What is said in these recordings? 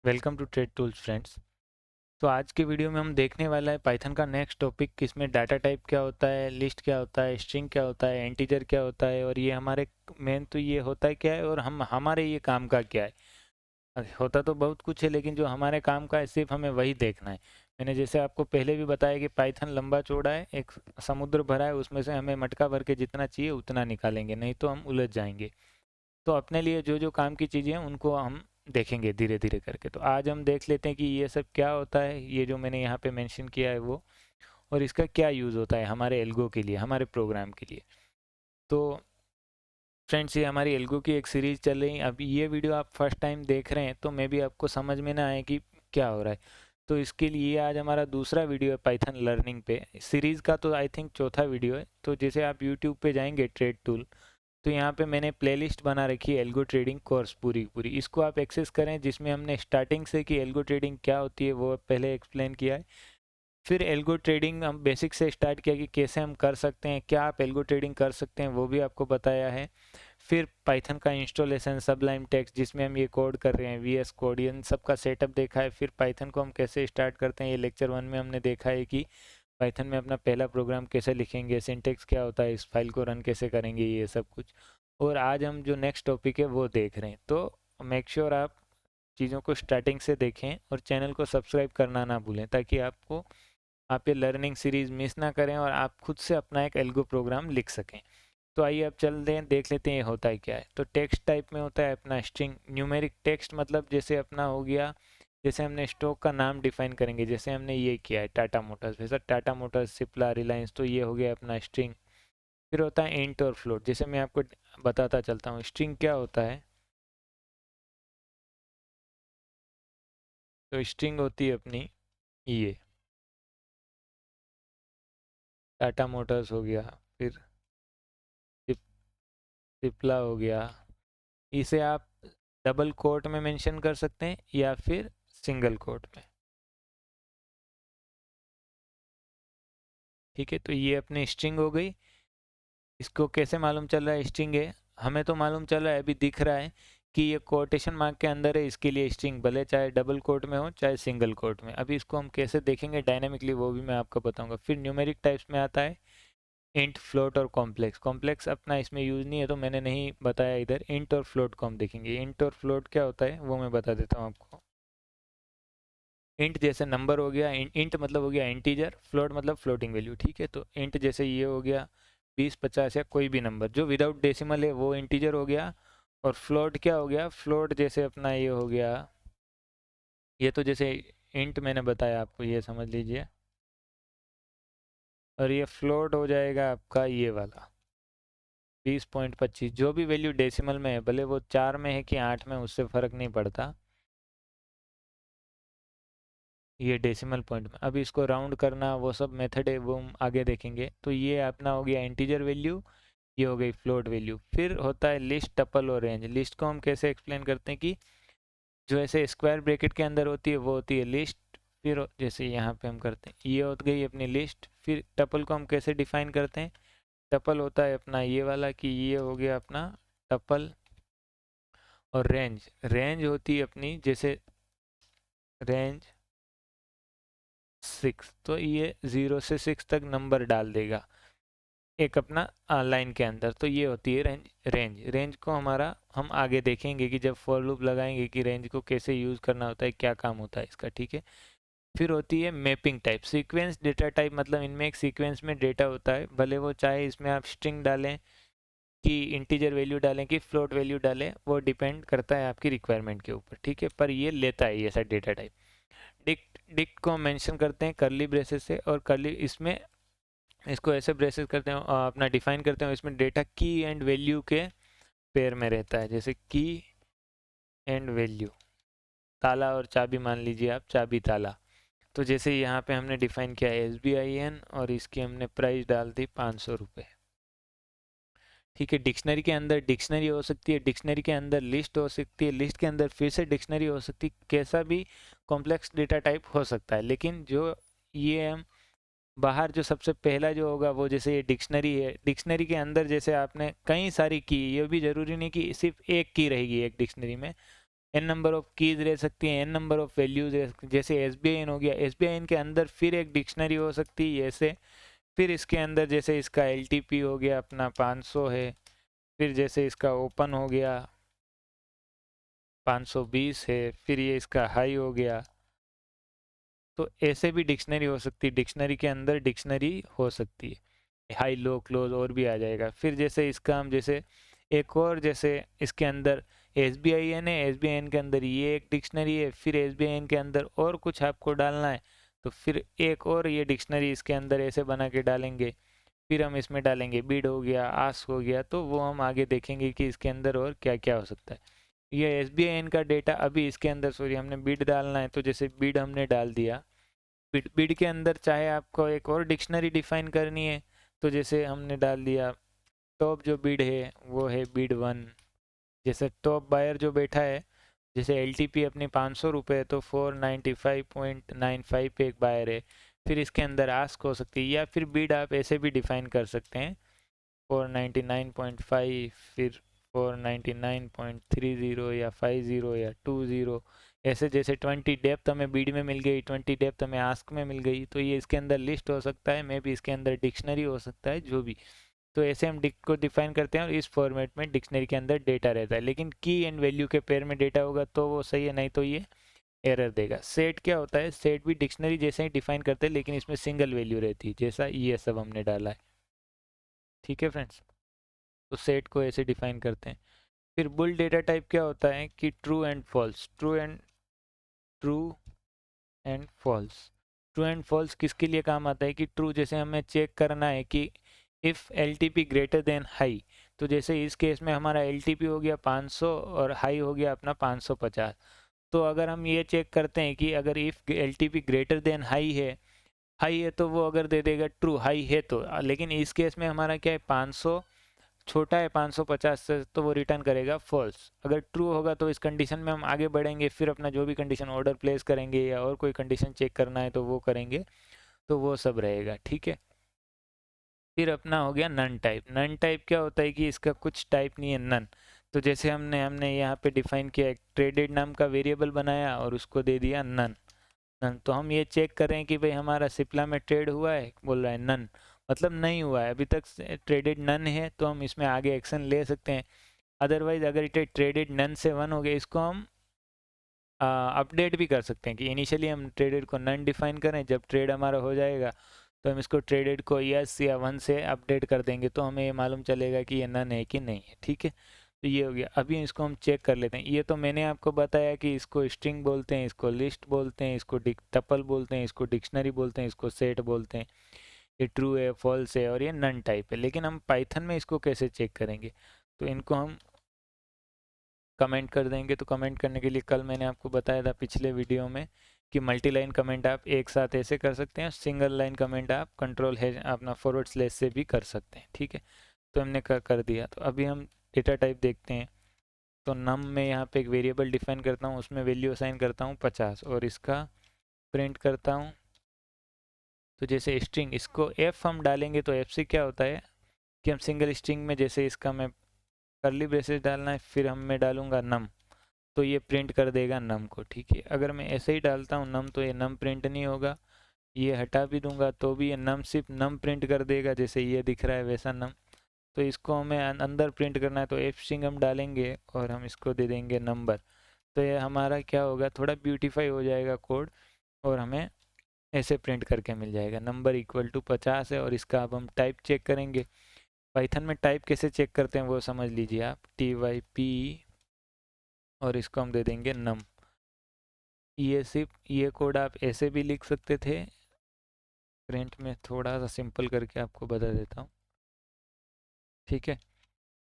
Welcome to trade tools friends. तो आज के वीडियो में हम देखने वाला है पाइथन का नेक्स्ट टॉपिक। इसमें डाटा टाइप क्या होता है, लिस्ट क्या होता है, स्ट्रिंग क्या होता है, इंटीजर क्या होता है और ये हमारे मेन तो ये होता है क्या है और हम हमारे ये काम का क्या है। होता तो बहुत कुछ है लेकिन जो हमारे काम का है सिर्फ हमें वही देखना है। मैंने जैसे आपको पहले भी बताया कि पाइथन लंबा चौड़ा है, एक समुद्र भरा है, उसमें से हमें मटका भर के जितना चाहिए उतना निकालेंगे, नहीं तो हम उलझ जाएंगे। तो अपने लिए जो जो काम की चीज़ें हैं उनको हम देखेंगे धीरे धीरे करके। तो आज हम देख लेते हैं कि ये सब क्या होता है, ये जो मैंने यहाँ पे मेंशन किया है वो, और इसका क्या यूज़ होता है हमारे एल्गो के लिए, हमारे प्रोग्राम के लिए। तो फ्रेंड्स, ये हमारी एल्गो की एक सीरीज़ चल रही है। अब ये वीडियो आप फर्स्ट टाइम देख रहे हैं तो मे बी आपको समझ में ना आए कि क्या हो रहा है। तो इसके लिए आज हमारा दूसरा वीडियो है पाइथन लर्निंग पे। सीरीज़ का तो आई थिंक चौथा वीडियो है। तो जैसे आप यूट्यूब पे जाएंगे ट्रेड टूल, तो यहाँ पे मैंने प्लेलिस्ट बना रखी है एल्गो ट्रेडिंग कोर्स पूरी की पूरी। इसको आप एक्सेस करें, जिसमें हमने स्टार्टिंग से कि एल्गो ट्रेडिंग क्या होती है वो पहले एक्सप्लेन किया है। फिर एल्गो ट्रेडिंग हम बेसिक से स्टार्ट किया कि कैसे हम कर सकते हैं, क्या आप एल्गो ट्रेडिंग कर सकते हैं वो भी आपको बताया है। फिर पाइथन का इंस्टॉलेशन, सबलाइम टेक्स्ट जिसमें हम ये कोड कर रहे हैं, वीएस कोड, इन सब का सेटअप देखा है। फिर पाइथन को हम कैसे स्टार्ट करते हैं, ये लेक्चर 1 में हमने देखा है कि पाइथन में अपना पहला प्रोग्राम कैसे लिखेंगे, सिंटेक्स क्या होता है, इस फाइल को रन कैसे करेंगे, ये सब कुछ। और आज हम जो नेक्स्ट टॉपिक है वो देख रहे हैं। तो मेक श्योर आप चीज़ों को स्टार्टिंग से देखें और चैनल को सब्सक्राइब करना ना भूलें, ताकि आपको आप ये लर्निंग सीरीज़ मिस ना करें और आप खुद से अपना एक एल्गो प्रोग्राम लिख सकें। तो आइए अब चलते हैं, देख लेते हैं ये होता है क्या है। तो टेक्स्ट टाइप में होता है अपना स्ट्रिंग। न्यूमेरिक टेक्स्ट मतलब जैसे अपना हो गया, जैसे हमने स्टॉक का नाम डिफाइन करेंगे, जैसे हमने ये किया है टाटा मोटर्स, वैसा टाटा मोटर्स, सिप्ला, रिलायंस, तो ये हो गया अपना स्ट्रिंग। फिर होता है इंट और फ्लोट। जैसे मैं आपको बताता चलता हूँ स्ट्रिंग क्या होता है। तो स्ट्रिंग होती है अपनी ये, टाटा मोटर्स हो गया, फिर सिप्ला हो गया। इसे आप डबल कोट में मेंशन कर सकते हैं या फिर सिंगल कोट में। ठीक है, तो ये अपनी स्ट्रिंग हो गई। इसको कैसे मालूम चल रहा है स्ट्रिंग है, हमें तो मालूम चल रहा है, अभी दिख रहा है कि ये कोटेशन मार्क के अंदर है, इसके लिए स्ट्रिंग, भले चाहे डबल कोट में हो चाहे सिंगल कोट में। अभी इसको हम कैसे देखेंगे डायनेमिकली वो भी मैं आपको बताऊंगा। फिर न्यूमेरिक टाइप्स में आता है इंट, फ्लोट और कॉम्प्लेक्स। कॉम्प्लेक्स अपना इसमें यूज़ नहीं है तो मैंने नहीं बताया इधर। इंट और फ्लोट को हम देखेंगे। इंट और फ्लोट क्या होता है वो मैं बता देता हूँ आपको। इंट जैसे नंबर हो गया, इंट मतलब हो गया इंटीजर, फ्लोट मतलब फ्लोटिंग वैल्यू। ठीक है, तो इंट जैसे ये हो गया 20, 50 या कोई भी नंबर जो विदाउट डेसिमल है वो इंटीजर हो गया। और फ्लोट क्या हो गया, फ्लोट जैसे अपना ये हो गया, ये तो जैसे इंट मैंने बताया आपको, ये समझ लीजिए। और ये फ्लोट हो जाएगा आपका ये वाला 20.25, जो भी वैल्यू डेसिमल में है, भले वो 4 में है कि 8 में, उससे फ़र्क नहीं पड़ता, ये डेसिमल पॉइंट में। अब इसको राउंड करना वो सब मेथड है, वो हम आगे देखेंगे। तो ये अपना हो गया इंटीजर वैल्यू, ये हो गई फ्लोट वैल्यू। फिर होता है लिस्ट, टपल और रेंज। लिस्ट को हम कैसे एक्सप्लेन करते हैं कि जो ऐसे स्क्वायर ब्रैकेट के अंदर होती है वो होती है लिस्ट। फिर जैसे यहाँ पे हम करते हैं, ये हो गई अपनी लिस्ट। फिर टपल को हम कैसे डिफाइन करते हैं, टपल होता है अपना ये वाला कि ये हो गया अपना टपल। और रेंज, रेंज होती है अपनी जैसे रेंज 6, तो ये 0 से 6 तक नंबर डाल देगा एक अपना लाइन के अंदर। तो ये होती है रेंज। रेंज को हमारा हम आगे देखेंगे कि जब फॉर लूप लगाएंगे कि रेंज को कैसे यूज़ करना होता है, क्या काम होता है इसका। ठीक है, फिर होती है mapping type. Sequence data type मतलब इनमें एक सीक्वेंस में डेटा होता है, भले वो चाहे इसमें आप स्ट्रिंग डालें कि इंटीजर वैल्यू डालें कि फ्लोट वैल्यू डालें, वो डिपेंड करता है आपकी रिक्वायरमेंट के ऊपर। ठीक है, पर ये लेता है ये ऐसा डेटा टाइप। डिक्ट, डिक्ट को मेंशन करते हैं करली ब्रेसेस से, और करली इसमें इसको ऐसे ब्रेसेस करते हैं, अपना डिफाइन करते हैं। इसमें डेटा की एंड वैल्यू के पेयर में रहता है, जैसे की एंड वैल्यू, ताला और चाबी, मान लीजिए आप चाबी ताला। तो जैसे यहाँ पे हमने डिफाइन किया है SBIN, और इसकी हमने प्राइस डाल दी 500 रुपये। ठीक है, डिक्शनरी के अंदर डिक्शनरी हो सकती है, डिक्शनरी के अंदर लिस्ट हो सकती है, लिस्ट के अंदर फिर से डिक्शनरी हो सकती है, कैसा भी कॉम्प्लेक्स डेटा टाइप हो सकता है। लेकिन जो ये हम बाहर जो सबसे पहला जो होगा वो, जैसे ये डिक्शनरी है, डिक्शनरी के अंदर जैसे आपने कई सारी की, ये भी ज़रूरी नहीं कि सिर्फ एक की रहेगी एक डिक्शनरी में, n नंबर ऑफ कीज रह सकती हैं, n नंबर ऑफ वैल्यूज रह सकती हैं। जैसे SBIN हो गया, SBIN के अंदर फिर एक डिक्शनरी हो सकती है ऐसे, फिर इसके अंदर जैसे इसका LTP हो गया अपना 500 है, फिर जैसे इसका ओपन हो गया 520 है, फिर ये इसका हाई हो गया। तो ऐसे भी डिक्शनरी हो सकती है, डिक्शनरी के अंदर डिक्शनरी हो सकती है, हाई लो क्लोज और भी आ जाएगा। फिर जैसे इसका हम जैसे एक और जैसे इसके अंदर SBIN है, SBIN के अंदर ये एक डिक्शनरी है, फिर SBIN के अंदर और कुछ आपको डालना है तो फिर एक और ये डिक्शनरी इसके अंदर ऐसे बना के डालेंगे। फिर हम इसमें डालेंगे बिड हो गया, आस्क हो गया, तो वो हम आगे देखेंगे कि इसके अंदर और क्या क्या हो सकता है। ये SBIN का डेटा अभी इसके अंदर सॉरी हमने बिड डालना है, तो जैसे बिड हमने डाल दिया, बिड के अंदर चाहे आपको एक और डिक्शनरी डिफाइन करनी है तो जैसे हमने डाल दिया टॉप जो बिड है वो है बिड 1। जैसे टॉप बायर जो बैठा है, जैसे LTP अपनी 500 रुपये है तो 495.95 पे एक बायर है। फिर इसके अंदर आस्क हो सकती है, या फिर बिड आप ऐसे भी डिफाइन कर सकते हैं 499.5, फिर 499.30 या 50 या 20, ऐसे जैसे 20 डेप्थ हमें बीड में मिल गई, 20 डेप्थ हमें आस्क में मिल गई, तो ये इसके अंदर लिस्ट हो सकता है, मे भी इसके अंदर डिक्शनरी हो सकता है, जो भी। तो ऐसे हम डिक को डिफाइन करते हैं और इस फॉर्मेट में डिक्शनरी के अंदर डेटा रहता है, लेकिन की एंड वैल्यू के पेयर में डेटा होगा तो वो सही है, नहीं तो ये एरर देगा। सेट क्या होता है, सेट भी डिक्शनरी जैसे ही डिफाइन करते हैं लेकिन इसमें सिंगल वैल्यू रहती है, जैसा ये सब हमने डाला है। ठीक है फ्रेंड्स, तो सेट को ऐसे डिफाइन करते हैं। फिर बुल डेटा टाइप क्या होता है कि true and false, true and false किसके लिए काम आता है कि ट्रू जैसे हमें चेक करना है कि if LTP greater than high, तो जैसे इस केस में हमारा LTP हो गया 500 और हाई हो गया अपना 550। तो अगर हम ये चेक करते हैं कि अगर if LTP greater than high है तो वो अगर दे देगा ट्रू, हाई है तो, लेकिन इस केस में हमारा क्या है 500 छोटा है 550 से, तो वो रिटर्न करेगा फॉल्स। अगर ट्रू होगा तो इस कंडीशन में हम आगे बढ़ेंगे, फिर अपना जो भी कंडीशन ऑर्डर प्लेस करेंगे या और कोई कंडीशन चेक करना है तो वो करेंगे, तो वो सब रहेगा। ठीक है, फिर अपना हो गया नन टाइप। नन टाइप क्या होता है कि इसका कुछ टाइप नहीं है, नन। तो जैसे हमने यहाँ पे डिफाइन किया, एक ट्रेडेड नाम का वेरिएबल बनाया और उसको दे दिया नन। नन तो हम ये चेक कर रहे हैं कि भाई हमारा सिप्ला में ट्रेड हुआ है, बोल रहा है नन, मतलब नहीं हुआ है अभी तक, ट्रेडेड नन है तो हम इसमें आगे एक्शन ले सकते हैं। अदरवाइज अगर इट ट्रेडेड नन से 1 हो गया, इसको हम अपडेट भी कर सकते हैं कि इनिशियली हम ट्रेडेड को नन डिफाइन करें, जब ट्रेड हमारा हो जाएगा तो हम इसको ट्रेडेड को यस या 1 से अपडेट कर देंगे, तो हमें ये मालूम चलेगा कि ये नन है कि नहीं है। ठीक है, तो ये हो गया। अभी इसको हम चेक कर लेते हैं। ये तो मैंने आपको बताया कि इसको स्ट्रिंग बोलते हैं, इसको लिस्ट बोलते हैं, इसको टपल बोलते हैं, इसको डिक्शनरी बोलते हैं, इसको सेट बोलते हैं। ये ट्रू है, फॉल्स है और ये नन टाइप है। लेकिन हम पाइथन में इसको कैसे चेक करेंगे, तो इनको हम कमेंट कर देंगे। तो कमेंट करने के लिए कल मैंने आपको बताया था पिछले वीडियो में कि मल्टी लाइन कमेंट आप एक साथ ऐसे कर सकते हैं, सिंगल लाइन कमेंट आप कंट्रोल है अपना फॉरवर्ड स्लैश से भी कर सकते हैं। ठीक है, तो हमने कर दिया। तो अभी हम डेटा टाइप देखते हैं। तो नम में यहाँ पे एक वेरिएबल डिफाइन करता हूँ, उसमें वैल्यू असाइन करता हूँ 50 और इसका प्रिंट करता हूँ। तो जैसे स्ट्रिंग, इसको एफ हम डालेंगे तो एफ से क्या होता है कि हम सिंगल स्ट्रिंग में, जैसे इसका मैं करली ब्रेसेस डालना है, फिर हम मैं डालूंगा नम, तो ये प्रिंट कर देगा नम को। ठीक है, अगर मैं ऐसे ही डालता हूँ नम तो ये नम प्रिंट नहीं होगा, ये हटा भी दूंगा तो भी ये नम सिर्फ नम प्रिंट कर देगा, जैसे ये दिख रहा है वैसा नम। तो इसको हमें अंदर प्रिंट करना है तो एफ स्ट्रिंग हम डालेंगे और हम इसको दे देंगे नंबर। तो ये हमारा क्या होगा, थोड़ा ब्यूटीफाई हो जाएगा कोड और हमें ऐसे प्रिंट करके मिल जाएगा नंबर इक्वल टू 50 है। और इसका अब हम टाइप चेक करेंगे। पाइथन में टाइप कैसे चेक करते हैं वो समझ लीजिए आप, TYP और इसको हम दे देंगे नम। ये सिर्फ ये कोड आप ऐसे भी लिख सकते थे, प्रिंट में थोड़ा सा सिंपल करके आपको बता देता हूँ। ठीक है,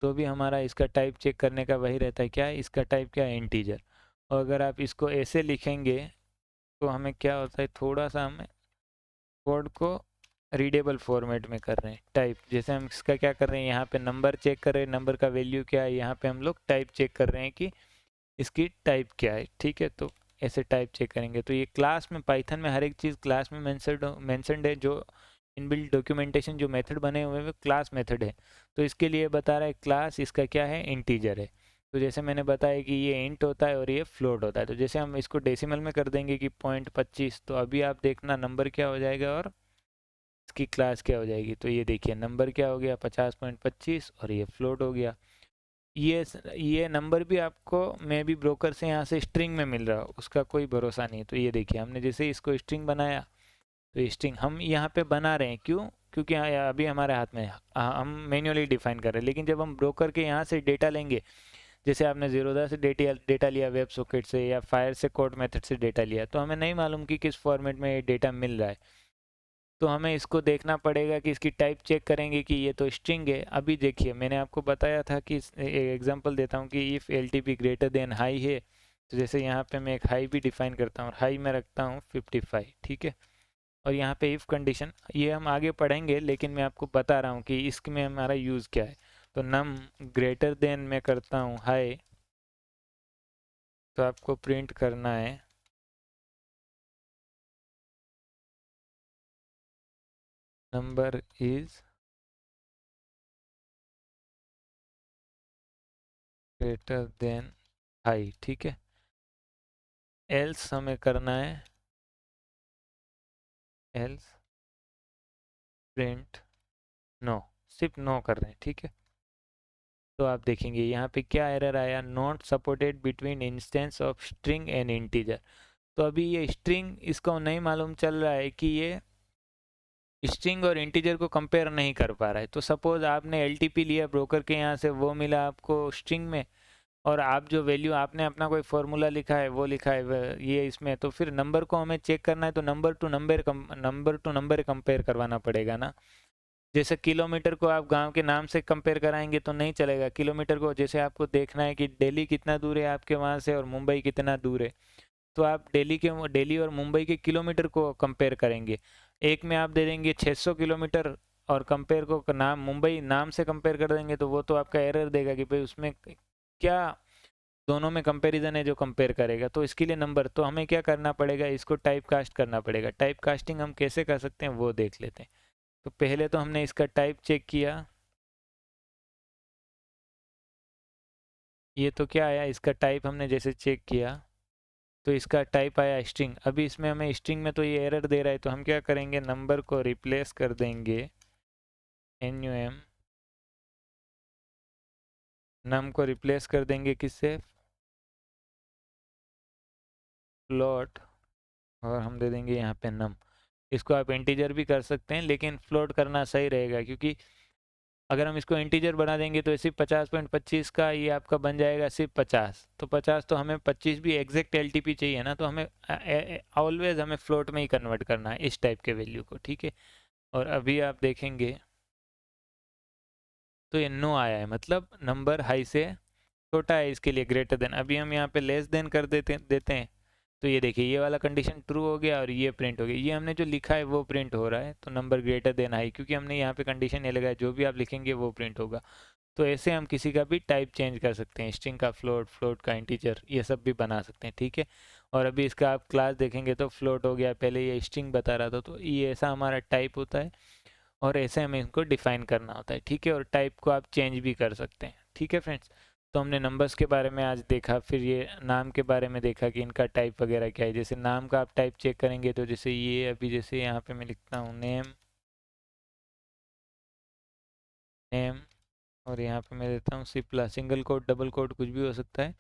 तो भी हमारा इसका टाइप चेक करने का वही रहता है, क्या है इसका टाइप, क्या है इंटीजर। और अगर आप इसको ऐसे लिखेंगे तो हमें क्या होता है, थोड़ा सा हमें कोड को रीडेबल फॉर्मेट में कर रहे हैं टाइप। जैसे हम इसका क्या कर रहे हैं, यहाँ पे नंबर चेक कर रहे हैं, नंबर का वैल्यू क्या है, यहाँ पे हम लोग टाइप चेक कर रहे हैं कि इसकी टाइप क्या है। ठीक है, तो ऐसे टाइप चेक करेंगे। तो ये क्लास में, पाइथन में हर एक चीज़ क्लास में मेंशनड है। जो इनबिल्ट डॉक्यूमेंटेशन जो मेथड बने हुए हैं वो क्लास मेथड है। तो इसके लिए बता रहा है क्लास इसका क्या है, इंटीजर है। तो जैसे मैंने बताया कि ये इंट होता है और ये फ्लोट होता है। तो जैसे हम इसको डेसिमल में कर देंगे कि 0.25, तो अभी आप देखना नंबर क्या हो जाएगा और इसकी क्लास क्या हो जाएगी। तो ये देखिए नंबर क्या हो गया 50.25 और ये फ्लोट हो गया। ये नंबर भी आपको मे बी ब्रोकर से यहाँ से स्ट्रिंग में मिल रहा हो, उसका कोई भरोसा नहीं। तो ये देखिए हमने जैसे इसको स्ट्रिंग बनाया, तो स्ट्रिंग हम यहाँ पे बना रहे हैं, क्यों? क्योंकि अभी हमारे हाथ में है, हम मैन्युअली डिफाइन कर रहे हैं। लेकिन जब हम ब्रोकर के यहाँ से डेटा लेंगे, जैसे आपने जीरोदा से डेटा लिया, वेब सॉकेट से या फायर से कोड मेथड से डेटा लिया, तो हमें नहीं मालूम कि किस फॉर्मेट में ये डेटा मिल रहा है। तो हमें इसको देखना पड़ेगा कि इसकी टाइप चेक करेंगे कि ये तो स्ट्रिंग है। अभी देखिए मैंने आपको बताया था कि एग्जांपल देता हूँ कि if L T P greater than high है, तो जैसे यहाँ पे मैं एक हाई भी डिफाइन करता हूँ, हाई में रखता हूँ 55, ठीक है। और यहाँ पे इफ़ कंडीशन ये हम आगे पढ़ेंगे, लेकिन मैं आपको बता रहा हूँ कि इसमें हमारा यूज़ क्या है। तो नम ग्रेटर देन मैं करता हूँ हाई, तो आपको प्रिंट करना है number is greater than high, ठीक है। एल्स हमें करना है एल्स प्रिंट नो, सिर्फ नो कर रहे हैं, ठीक है। तो आप देखेंगे यहाँ पे क्या एरर आया, not supported between instance of string and integer. तो अभी ये स्ट्रिंग इसको नहीं मालूम चल रहा है कि ये स्ट्रिंग और इंटीजर को कंपेयर नहीं कर पा रहा है। तो सपोज आपने एलटीपी लिया ब्रोकर के यहाँ से, वो मिला आपको स्ट्रिंग में, और आप जो वैल्यू आपने अपना कोई फॉर्मूला लिखा है वो लिखा है ये इसमें, तो फिर नंबर को हमें चेक करना है, तो नंबर टू नंबर कंपेयर करवाना पड़ेगा ना। जैसे किलोमीटर को आप गांव के नाम से कंपेयर कराएंगे तो नहीं चलेगा। किलोमीटर को जैसे आपको देखना है कि दिल्ली कितना दूर है आपके वहाँ से और मुंबई कितना दूर है, तो आप दिल्ली और मुंबई के किलोमीटर को कंपेयर करेंगे। एक में आप दे देंगे 600 किलोमीटर और कंपेयर को नाम मुंबई नाम से कंपेयर कर देंगे, तो वो तो आपका एरर देगा कि भाई उसमें क्या दोनों में कंपैरिजन है जो कंपेयर करेगा। तो इसके लिए नंबर, तो हमें क्या करना पड़ेगा, इसको टाइप कास्ट करना पड़ेगा। टाइप कास्टिंग हम कैसे कर सकते हैं वो देख लेते हैं। तो पहले तो हमने इसका टाइप चेक किया, ये तो क्या आया, इसका टाइप हमने जैसे चेक किया तो इसका टाइप आया स्ट्रिंग। अभी इसमें हमें स्ट्रिंग में तो ये एरर दे रहा है, तो हम क्या करेंगे, नंबर को रिप्लेस कर देंगे num, नम को रिप्लेस कर देंगे किससे, फ्लोट, और हम दे देंगे यहाँ पे नम। इसको आप इंटीजर भी कर सकते हैं, लेकिन फ्लोट करना सही रहेगा, क्योंकि अगर हम इसको इंटीजर बना देंगे तो सिर्फ 50.25 का ये आपका बन जाएगा सिर्फ 50। तो 50 तो हमें 25 भी एग्जैक्ट एलटीपी चाहिए ना, तो हमें ऑलवेज हमें फ्लोट में ही कन्वर्ट करना है इस टाइप के वैल्यू को, ठीक है। और अभी आप देखेंगे तो ये नो आया है, मतलब नंबर हाई से छोटा है, इसके लिए ग्रेटर देन। अभी हम यहाँ पे लेस देन कर देते हैं, तो ये देखिए ये वाला कंडीशन ट्रू हो गया और ये प्रिंट हो गया। ये हमने जो लिखा है वो प्रिंट हो रहा है, तो नंबर ग्रेटर देन हाई, क्योंकि हमने यहाँ पे कंडीशन ये लगाया जो भी आप लिखेंगे वो प्रिंट होगा। तो ऐसे हम किसी का भी टाइप चेंज कर सकते हैं, स्ट्रिंग का फ्लोट, फ्लोट का इंटीजर, ये सब भी बना सकते हैं, ठीक है। और अभी इसका आप क्लास देखेंगे तो फ्लोट हो गया, पहले ये स्ट्रिंग बता रहा था। तो ये ऐसा हमारा टाइप होता है और ऐसे हमें इनको डिफाइन करना होता है, ठीक है। और टाइप को आप चेंज भी कर सकते हैं, ठीक है फ्रेंड्स। तो हमने नंबर्स के बारे में आज देखा, फिर ये नाम के बारे में देखा कि इनका टाइप वगैरह क्या है। जैसे नाम का आप टाइप चेक करेंगे तो जैसे ये अभी जैसे यहाँ पे मैं लिखता हूँ नेम, नेम, और यहाँ पे मैं देता हूँ सिप्ला, सिंगल कोट डबल कोट कुछ भी हो सकता है।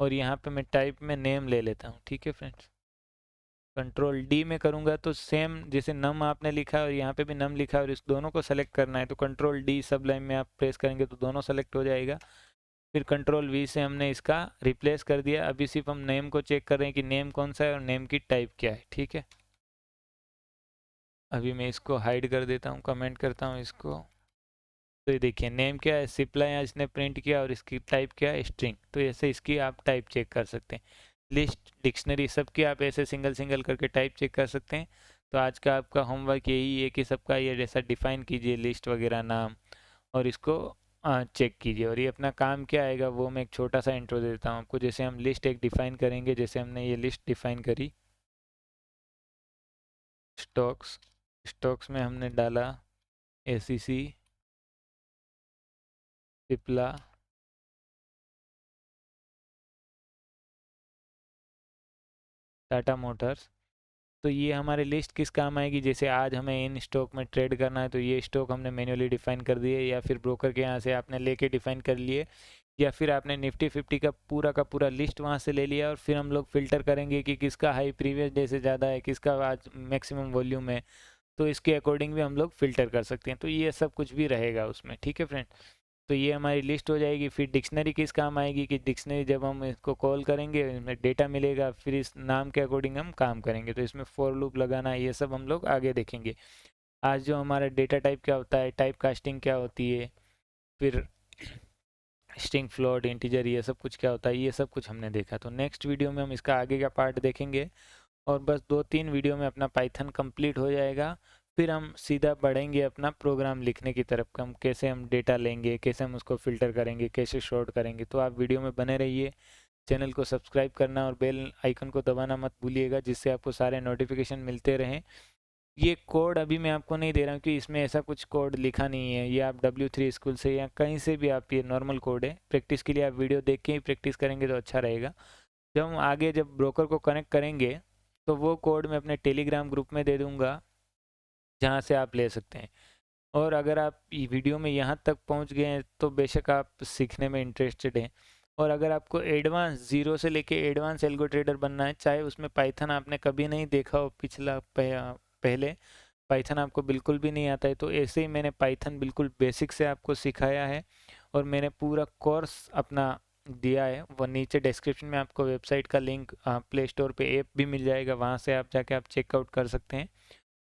और यहाँ पे मैं टाइप में नेम ले लेता हूँ, ठीक है फ्रेंड्स। कंट्रोल डी में करूँगा तो सेम जैसे नम आपने लिखा है और यहाँ पे भी नम लिखा है और इस दोनों को सेलेक्ट करना है, तो कंट्रोल डी सब लाइन में आप प्रेस करेंगे तो दोनों सेलेक्ट हो जाएगा। फिर कंट्रोल वी से हमने इसका रिप्लेस कर दिया। अभी सिर्फ हम नेम को चेक कर रहे हैं कि नेम कौन सा है और नेम की टाइप क्या है, ठीक है। अभी मैं इसको हाइड कर देता हूँ, कमेंट करता हूँ इसको। तो ये देखिए नेम क्या है, सिप्ला यहाँ इसने प्रिंट किया और इसकी टाइप क्या है, स्ट्रिंग। तो ऐसे इसकी आप टाइप चेक कर सकते हैं। लिस्ट, डिक्शनरी, सबकी आप ऐसे सिंगल सिंगल करके टाइप चेक कर सकते हैं। तो आज का आपका होमवर्क यही है कि सबका ये जैसा डिफाइन कीजिए लिस्ट वगैरह नाम, और इसको चेक कीजिए। और ये अपना काम क्या आएगा वो मैं एक छोटा सा इंट्रो देता हूँ आपको। जैसे हम लिस्ट एक डिफाइन करेंगे, जैसे हमने ये लिस्ट डिफाइन करी स्टॉक्स, स्टॉक्स में हमने डाला एसीसी, सिप्ला, टाटा मोटर्स। तो ये हमारे लिस्ट किस काम आएगी, जैसे आज हमें इन स्टॉक में ट्रेड करना है तो ये स्टॉक हमने मैन्युअली डिफाइन कर दिए, या फिर ब्रोकर के यहाँ से आपने लेके डिफाइन कर लिए, या फिर आपने निफ्टी 50 का पूरा लिस्ट वहाँ से ले लिया, और फिर हम लोग फिल्टर करेंगे कि किसका हाई प्रीवियस डे से ज़्यादा है, किसका आज मैक्सिमम वॉल्यूम है, तो इसके अकॉर्डिंग भी हम लोग फ़िल्टर कर सकते हैं। तो ये सब कुछ भी रहेगा उसमें, ठीक है फ्रेंड। तो ये हमारी लिस्ट हो जाएगी। फिर डिक्शनरी किस काम आएगी कि डिक्शनरी जब हम इसको कॉल करेंगे इसमें डेटा मिलेगा, फिर इस नाम के अकॉर्डिंग हम काम करेंगे। तो इसमें फॉर लूप लगाना, ये सब हम लोग आगे देखेंगे। आज जो हमारा डेटा टाइप क्या होता है, टाइप कास्टिंग क्या होती है, फिर स्ट्रिंग फ्लोट इंटीजर, ये सब कुछ क्या होता है, ये सब कुछ हमने देखा। तो नेक्स्ट वीडियो में हम इसका आगे का पार्ट देखेंगे, और बस 2-3 वीडियो में अपना पाइथन कंप्लीट हो जाएगा। फिर हम सीधा बढ़ेंगे अपना प्रोग्राम लिखने की तरफ, हम कैसे हम डेटा लेंगे, कैसे हम उसको फ़िल्टर करेंगे, कैसे शॉर्ट करेंगे। तो आप वीडियो में बने रहिए, चैनल को सब्सक्राइब करना और बेल आइकन को दबाना मत भूलिएगा, जिससे आपको सारे नोटिफिकेशन मिलते रहें। ये कोड अभी मैं आपको नहीं दे रहा हूँ कि इसमें ऐसा कुछ कोड लिखा नहीं है, ये आप W3 स्कूल से या कहीं से भी आप, ये नॉर्मल कोड है। प्रैक्टिस के लिए आप वीडियो देख के ही प्रैक्टिस करेंगे तो अच्छा रहेगा। जब हम आगे जब ब्रोकर को कनेक्ट करेंगे तो वो कोड मैं अपने टेलीग्राम ग्रुप में दे दूंगा, जहाँ से आप ले सकते हैं। और अगर आप वीडियो में यहाँ तक पहुँच गए हैं तो बेशक आप सीखने में इंटरेस्टेड हैं। और अगर आपको एडवांस ज़ीरो से लेके एडवांस एल्गो ट्रेडर बनना है, चाहे उसमें पाइथन आपने कभी नहीं देखा हो, पहले पाइथन आपको बिल्कुल भी नहीं आता है, तो ऐसे ही मैंने पाइथन बिल्कुल बेसिक से आपको सिखाया है, और मैंने पूरा कोर्स अपना दिया है। वो नीचे डिस्क्रिप्शन में आपको वेबसाइट का लिंक, प्ले स्टोर पे ऐप भी मिल जाएगा, वहाँ से आप जाके आप चेकआउट कर सकते हैं।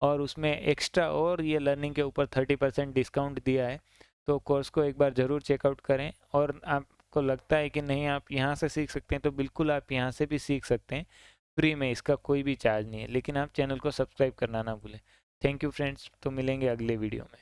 और उसमें एक्स्ट्रा और ये लर्निंग के ऊपर 30% डिस्काउंट दिया है। तो कोर्स को एक बार ज़रूर चेकआउट करें। और आपको लगता है कि नहीं आप यहाँ से सीख सकते हैं, तो बिल्कुल आप यहाँ से भी सीख सकते हैं फ्री में, इसका कोई भी चार्ज नहीं है। लेकिन आप चैनल को सब्सक्राइब करना ना भूलें। थैंक यू फ्रेंड्स, तो मिलेंगे अगले वीडियो में।